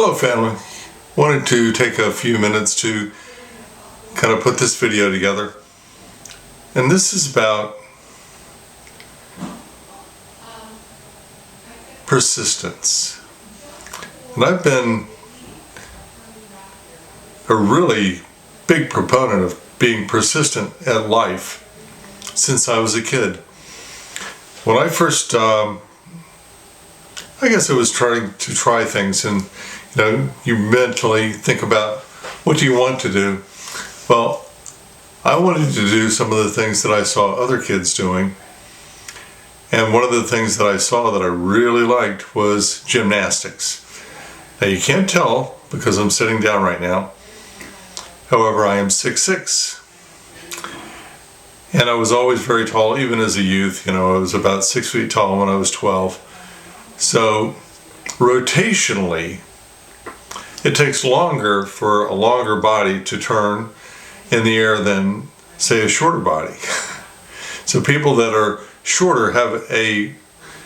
Hello family. Wanted to take a few minutes to kind of put this video together. And this is about persistence. And I've been a really big proponent of being persistent at life since I was a kid. When I first, I guess I was trying to try things, and you mentally think about what do you want to do. Well, I wanted to do some of the things that I saw other kids doing, and one of the things that I saw that I really liked was gymnastics. Now you can't tell because I'm sitting down right now. However, I am 6'6", and I was always very tall, even as a youth. I was about 6 feet tall when I was 12. So rotationally, it takes longer for a longer body to turn in the air than, say, a shorter body. So people that are shorter have a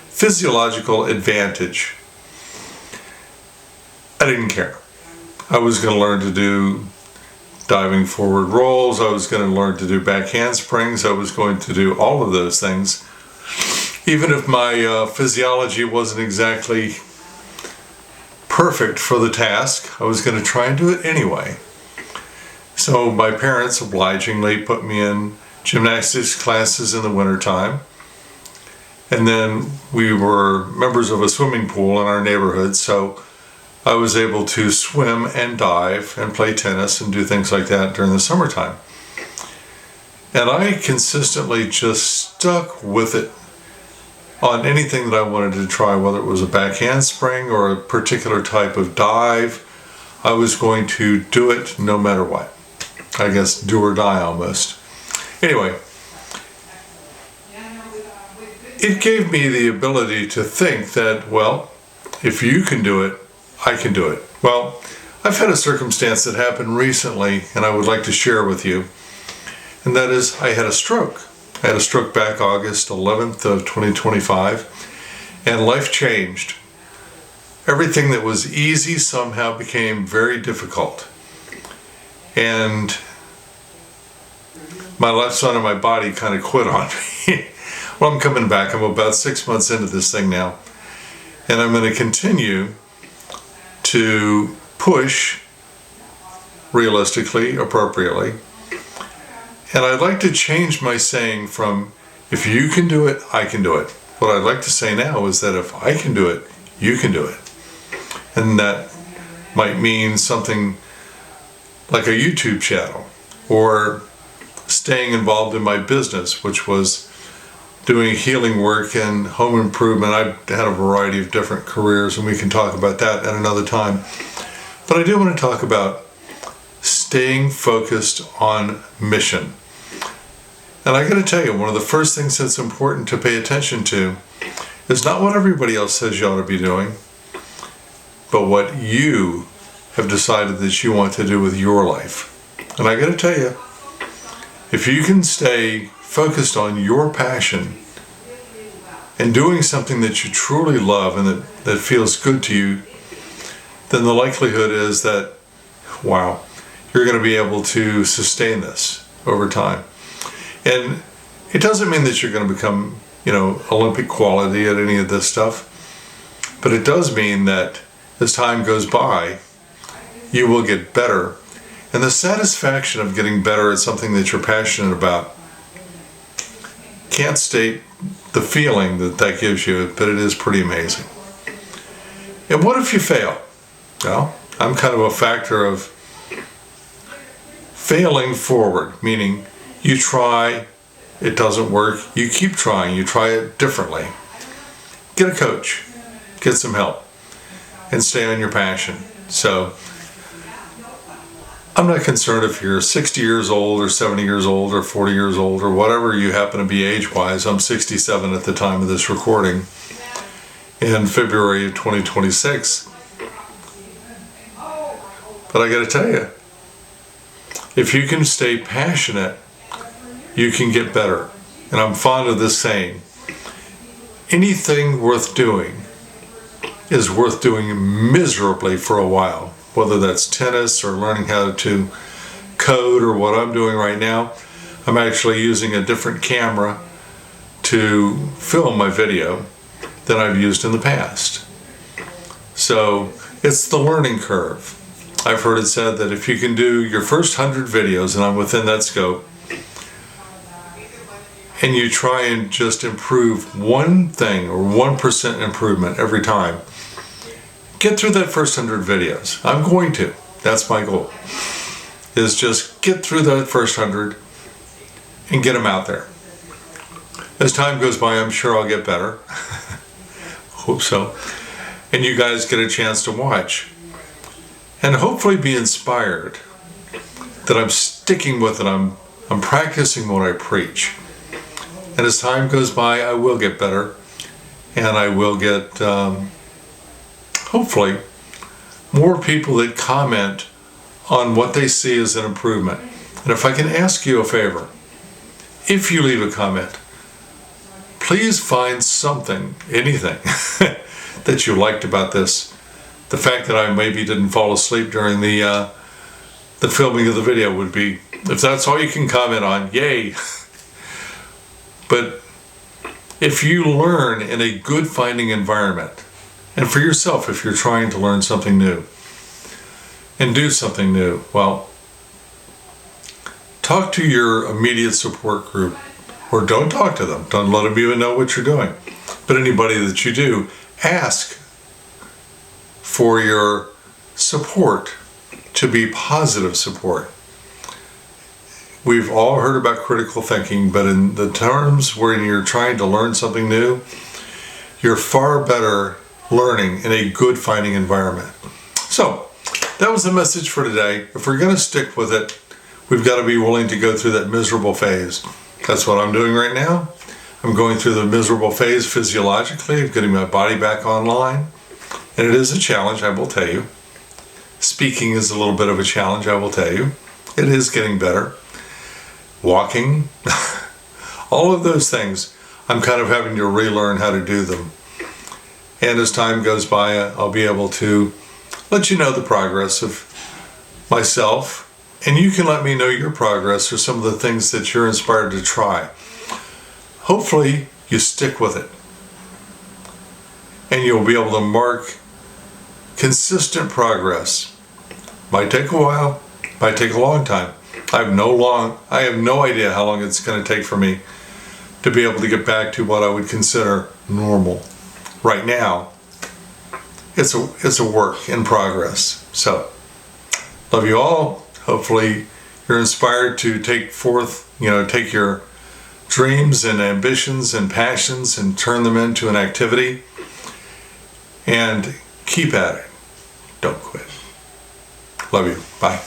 physiological advantage. I didn't care. I was going to learn to do diving forward rolls. I was going to learn to do back handsprings. I was going to do all of those things. Even if my physiology wasn't exactly perfect for the task, I was going to try and do it anyway. So my parents obligingly put me in gymnastics classes in the wintertime. And then we were members of a swimming pool in our neighborhood, so I was able to swim and dive and play tennis and do things like that during the summertime. And I consistently just stuck with it on anything that I wanted to try, whether it was a back handspring or a particular type of dive. I was going to do it no matter what. I guess do or die almost. Anyway, it gave me the ability to think that, well, if you can do it, I can do it. Well, I've had a circumstance that happened recently, and I would like to share with you, and that is I had a stroke. I had a stroke back August 11th of 2025, and life changed. Everything that was easy somehow became very difficult. And my left side of my body kind of quit on me. Well, I'm coming back. I'm about 6 months into this thing now. And I'm going to continue to push realistically, appropriately. And I'd like to change my saying from, if you can do it, I can do it. What I'd like to say now is that if I can do it, you can do it. And that might mean something like a YouTube channel, or staying involved in my business, which was doing healing work and home improvement. I've had a variety of different careers, and we can talk about that at another time. But I do want to talk about staying focused on mission. And I got to tell you, one of the first things that's important to pay attention to is not what everybody else says you ought to be doing, but what you have decided that you want to do with your life. And I got to tell you, if you can stay focused on your passion and doing something that you truly love and that feels good to you, then the likelihood is that, wow, you're going to be able to sustain this over time. And it doesn't mean that you're going to become, Olympic quality at any of this stuff, but it does mean that as time goes by, you will get better. And the satisfaction of getting better at something that you're passionate about, can't state the feeling that gives you, but it is pretty amazing. And what if you fail? Well, I'm kind of a factor of failing forward, meaning you try, it doesn't work, you keep trying, you try it differently. Get a coach, get some help, and stay on your passion. So I'm not concerned if you're 60 years old or 70 years old or 40 years old or whatever you happen to be age-wise. I'm 67 at the time of this recording in February of 2026. But I got to tell you, if you can stay passionate, you can get better. And I'm fond of this saying, anything worth doing is worth doing miserably for a while, whether that's tennis or learning how to code or what I'm doing right now. I'm actually using a different camera to film my video than I've used in the past. So it's the learning curve. I've heard it said that if you can do your first 100 videos, and I'm within that scope, and you try and just improve one thing or 1% improvement every time, get through that first 100 videos. I'm going to. That's my goal. Is just get through that first 100 and get them out there. As time goes by, I'm sure I'll get better. Hope so. And you guys get a chance to watch and hopefully be inspired that I'm sticking with it. I'm practicing what I preach. And as time goes by, I will get better, and I will get hopefully more people that comment on what they see as an improvement. And if I can ask you a favor, if you leave a comment, please find something, anything that you liked about this. The fact that I maybe didn't fall asleep during the filming of the video would be, if that's all you can comment on, yay. But if you learn in a good finding environment, and for yourself, if you're trying to learn something new and do something new, well, talk to your immediate support group, or don't talk to them. Don't let them even know what you're doing. But anybody that you do, ask for your support to be positive support. We've all heard about critical thinking, but in the terms where you're trying to learn something new, you're far better learning in a good finding environment. So that was the message for today. If we're going to stick with it, we've got to be willing to go through that miserable phase. That's what I'm doing right now. I'm going through the miserable phase physiologically of getting my body back online. And it is a challenge, I will tell you. Speaking is a little bit of a challenge, I will tell you. It is getting better. Walking, all of those things, I'm kind of having to relearn how to do them. And as time goes by, I'll be able to let you know the progress of myself, and you can let me know your progress or some of the things that you're inspired to try. Hopefully, you stick with it, and you'll be able to mark consistent progress. Might take a while, might take a long time. I have no idea how long it's going to take for me to be able to get back to what I would consider normal. Right now, it's a work in progress. So, love you all. Hopefully, you're inspired to take your dreams and ambitions and passions and turn them into an activity. And keep at it. Don't quit. Love you. Bye.